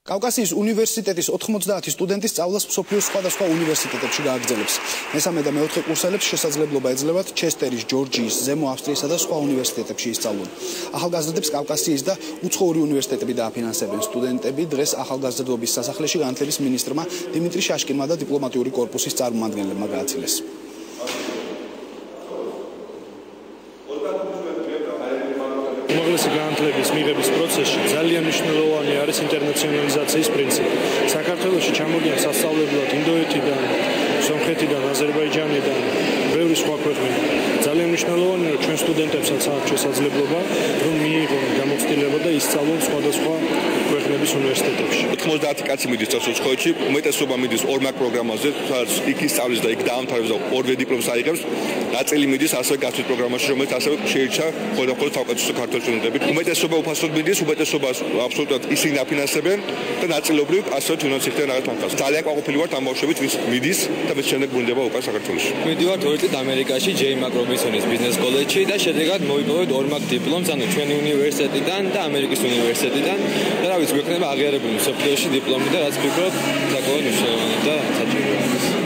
კავკასიის უნივერსიტეტის 90 სტუდენტი სწავლას მსოფლიოს სხვადასხვა უნივერსიტეტებში გააგრძელებს. მესამე და მეოთხე კურსელებს შესაძლებლობა ეძლევათ ჩესტერის, ჯორჯიის, ზემო ავსტრიისა და სხვა უნივერსიტეტებში ისწავლონ. ახალგაზრდებს კავკასიის და უცხოური უნივერსიტეტები დააფინანსებენ. სტუდენტები დღეს ახალგაზრდობის სასახლეში განათლების მინისტრმა დიმიტრი შაშკინმა და დიპლომატიური კორპუსის წარმომადგენლებმა გააცილეს. უმაღლესი განათლების მიღების პროცესში ძალიან მნიშვნელოვანი არის ინტერნაციონალიზაციის პრინციპი. საქართველოში ჩამოდიან სასწავლებლად ინდოეთიდან, სომხეთიდან, აზერბაიჯანიდან, ბევრი სხვა ქვეყნიდან. ძალიან მნიშვნელოვანია, რომ ჩვენ სტუდენტებსაც აქვს შესაძლებლობა, რომ მიიღონ გამოცდილება და ისწავლონ სხვადასხვა ქვეყნების უნივერსიტეტებში. 90 კაცი მიდის წელსოცხოეთში, უმეტესობა მიდის ორმაგ პროგრამაზე, სადაც იქ ისწავლის და იქ დაამთავრებს და ორვე დიპლომს აიღებს. ნაწილი მიდის ასევე გასვით პროგრამაში, რომელიც ასევე შეირჩა ხოლმე საუკეთესო ქართველ სტუდენტებით. უმეტესობა უფასოდ მიდის, უმეტესობას აბსოლუტურად ისინი აფინანსებენ და ნაწილობრივ ასევე ფინანსებენ რაღაც თანხას. ძალიან ყვაყოფილი ვართ ამ ბავშვებით, ვის მიდის და ვის შემდეგ ბრუნდება უკან საქართველოში. მივიდივართ 2 წელი ამერიკაში, ჯეი მაკრობისონის ბიზნეს კოლეჯში და შედეგად მოვიპოვეთ ორმაგ დიპლომს, ანუ ჩვენი უნივერსიტეტიდან და ამერიკის უნივერსიტეტიდან. და რა ვიცი, გვექნება აღიარებული მსოფლიოში დიპლომი და რაც ვფიქრობ, საკმაოდ მნიშვნელოვანი და საჭიროა.